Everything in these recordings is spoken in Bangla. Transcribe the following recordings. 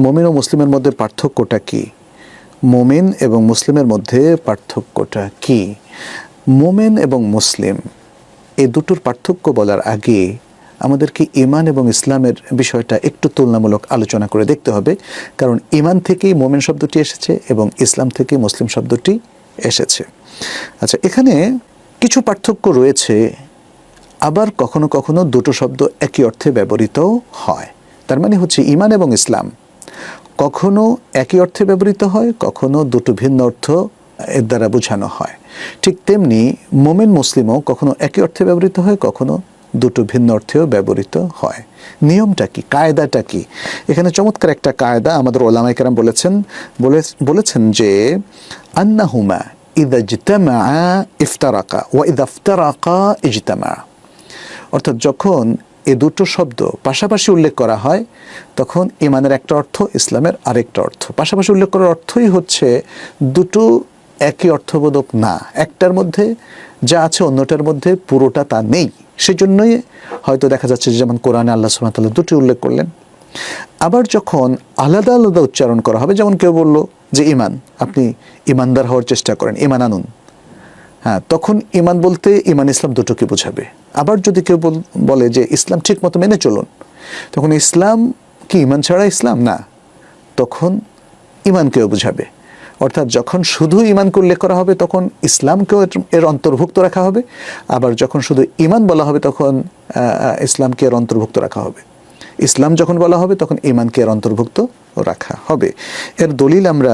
মুমিন ও মুসলিমের মধ্যে পার্থক্যটা কি? মুমিন এবং মুসলিমের মধ্যে পার্থক্যটা কি? মুমিন এবং মুসলিম এই দুটোর পার্থক্য বলার আগে আমাদেরকে ঈমান এবং ইসলামের বিষয়টা একটু তুলনামূলক আলোচনা করে দেখতে হবে, কারণ ঈমান থেকেই মুমিন শব্দটি এসেছে এবং ইসলাম থেকে মুসলিম শব্দটি এসেছে। আচ্ছা, এখানে কিছু পার্থক্য রয়েছে, আবার কখনো কখনো দুটো শব্দ একই অর্থে ব্যবহৃত হয়। তার মানে হচ্ছে ঈমান এবং ইসলাম কখনো একই অর্থে ব্যবহৃত হয়, কখনো দুটো ভিন্ন অর্থ এর দ্বারা বোঝানো হয়। ঠিক তেমনি মুমিন মুসলিমও কখনো একই অর্থে ব্যবহৃত হয়, কখনো দুটো ভিন্ন অর্থেও ব্যবহৃত হয়। নিয়মটা কি, কায়দাটা কি? এখানে চমৎকার একটা কায়দা আমাদের ওলামায়ে কেরাম বলেছেন যে আন্নাহুমা ইযা ইজতামা ইফতারাকা ওয়া ইযা ইফতারাকা ইজতামা। অর্থাৎ যখন এ দুটো শব্দ পাশাপাশি উল্লেখ করা হয় তখন ঈমানের একটা অর্থ, ইসলামের আরেকটা অর্থ। পাশাপাশি উল্লেখ করার অর্থই হচ্ছে দুটো একই অর্থবোধক না, একটার মধ্যে যা আছে অন্যটার মধ্যে পুরোটা তা নেই। সেজন্যই হয়তো দেখা যাচ্ছে যেমন কোরআনে আল্লাহ সুবহানাহু ওয়া তাআলা দুটি উল্লেখ করলেন। আবার যখন আলাদা আলাদা উচ্চারণ করা হবে, যেমন কেউ বলল যে ঈমান, আপনি ঈমানদার হওয়ার চেষ্টা করেন, ঈমান আনুন, হ্যাঁ, তখন ঈমান বলতে ঈমান ইসলাম দুটোকে বোঝাবে। আবার যদি কেউ বলে যে ইসলাম ঠিক মতো মেনে চলুন, তখন ইসলাম কি ঈমান ছাড়া ইসলাম না, তখন ঈমানকেও বোঝাবে। অর্থাৎ যখন শুধু ঈমানকে উল্লেখ করা হবে তখন ইসলামকেও এর অন্তর্ভুক্ত রাখা হবে, আবার যখন শুধু ঈমান বলা হবে তখন ইসলামকে এর অন্তর্ভুক্ত রাখা হবে। ইসলাম যখন বলা হবে তখন ঈমানকে এর অন্তর্ভুক্ত রাখা হবে। এর দলিল আমরা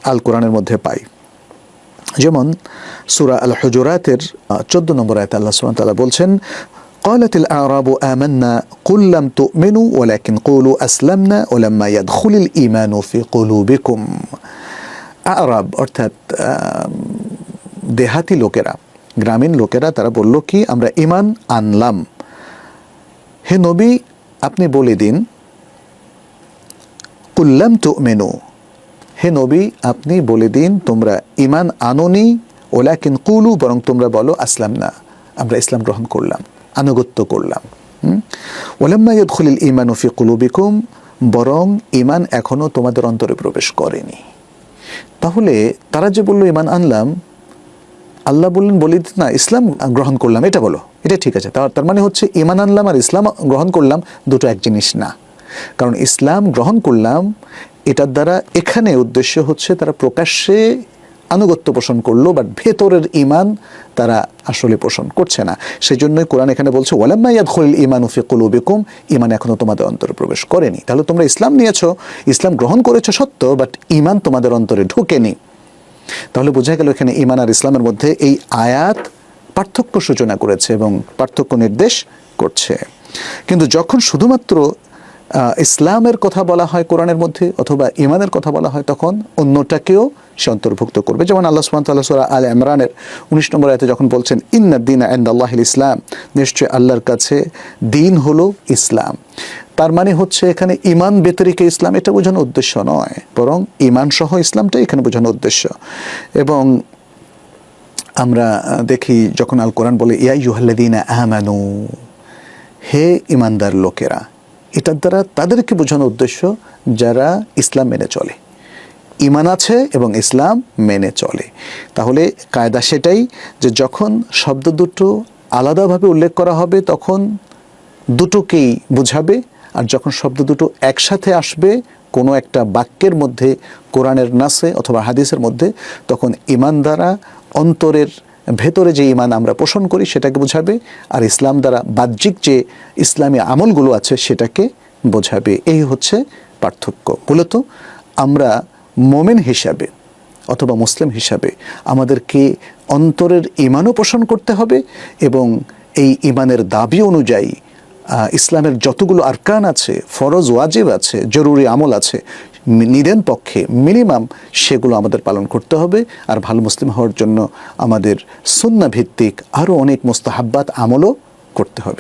আল কোরআনের মধ্যে পাই। যেমন সূরা আল হুজুরাতের 14 নম্বর আয়াতে আল্লাহ সুবহানাহু ওয়া তাআলা বলছেন, ক্বালাতিল আ'রাবু আমান্না কুল লাম তু'মিনু ওয়ালাকিন কুলু আসলামনা ওয়ালাম্মা ইয়াদখুলিল ঈমানু ফি কুলুবিকুম। আ'রাব অর্থাৎ দেহাতি লোকেরা, গ্রামীণ লোকেরা, তারা বলল কি, আমরা ঈমান আনলাম। হে নবী, আপনি বলে দিন, কুল লাম তু'মিনু, হে নবী আপনি বলে দিন তোমরা ঈমান আনোনি, ওয়ালাকিন কুলু, বরং তোমরা বলো আসলামনা, আমরা ইসলাম গ্রহণ করলাম, আনুগত্য করলাম। ওয়ালাম্মা ইয়াদখুলিল ঈমানু ফি কুলুবিকুম, বরং ঈমান এখনো তোমাদের অন্তরে প্রবেশ করেনি। তাহলে তারা যে বলল ঈমান আনলাম, আল্লাহ বললেন বলে দিন না ইসলাম গ্রহণ করলাম, এটা বলো, এটা ঠিক আছে। তার মানে হচ্ছে ঈমান আনলাম আর ইসলাম গ্রহণ করলাম দুটো এক জিনিস না। কারণ ইসলাম গ্রহণ করলাম এটার দ্বারা এখানে উদ্দেশ্য হচ্ছে তারা প্রকাশ্যে আনুগত্য পোষণ করলো, বাট ভেতরের ঈমান তারা আসলে পোষণ করছে না। সেই জন্যই কোরআন এখানে বলছে ওয়ালাম্মা ইয়াদখুলিল ঈমানু ফি কুলুবিকুম, ঈমান এখনো তোমাদের অন্তরে প্রবেশ করেনি। তাহলে তোমরা ইসলাম নিয়েছো, ইসলাম গ্রহণ করেছো সত্য, বাট ঈমান তোমাদের অন্তরে ঢোকেনি। তাহলে বোঝা গেল এখানে ঈমান আর ইসলামের মধ্যে এই আয়াত পার্থক্য সূচনা করেছে এবং পার্থক্য নির্দেশ করছে। কিন্তু যখন শুধুমাত্র ইসলামের কথা বলা হয় কোরআনের মধ্যে অথবা ঈমানের কথা বলা হয়, তখন অন্যটাকেও সে অন্তর্ভুক্ত করবে। যেমন আল্লাহ সুবহানাহু ওয়া তাআলা সূরা আলে ইমরানের 19 নম্বর আয়াতে যখন বলছেন ইন্নাদ-দীনা ইনদাল্লাহিল ইসলাম, নিশ্চয় আল্লাহর কাছে দিন হলো ইসলাম। তার মানে হচ্ছে এখানে ঈমান ব্যতিরেক ইসলাম এটা বোঝানোর উদ্দেশ্য নয়, বরং ঈমান সহ ইসলামটাই এখানে বোঝানোর উদ্দেশ্য। এবং আমরা দেখি যখন আল কোরআন বলে ইয়া আইয়ুহাল্লাযীনা আমানু, হে ঈমানদার লোকেরা, এটার দ্বারা তাদেরকে বোঝানোর উদ্দেশ্য যারা ইসলাম মেনে চলে, ঈমান আছে এবং ইসলাম মেনে চলে। তাহলে কায়দা সেটাই যে যখন শব্দ দুটো আলাদাভাবে উল্লেখ করা হবে তখন দুটোকেই বোঝাবে, আর যখন শব্দ দুটো একসাথে আসবে কোনো একটা বাক্যের মধ্যে, কোরআনের নাসে অথবা হাদিসের মধ্যে, তখন ঈমান দ্বারা অন্তরের ভেতরে যে ঈমান আমরা পোষণ করি সেটাকে বোঝাবে, আর ইসলাম দ্বারা বাহ্যিক যে ইসলামী আমলগুলো আছে সেটাকে বোঝাবে। এই হচ্ছে পার্থক্য। মূলত আমরা মুমিন হিসাবে অথবা মুসলিম হিসাবে আমাদেরকে অন্তরের ঈমানও পোষণ করতে হবে এবং এই ঈমানের দাবি অনুযায়ী ইসলামের যতগুলো আরকান আছে, ফরজ ওয়াজিব আছে, জরুরি আমল আছে, নিদেন পক্ষে মিনিমাম সেগুলো আমাদের পালন করতে হবে। আর ভালো মুসলিম হওয়ার জন্য আমাদের সুন্নাহ ভিত্তিক আরও অনেক মুস্তাহাব্বাত আমলও করতে হবে।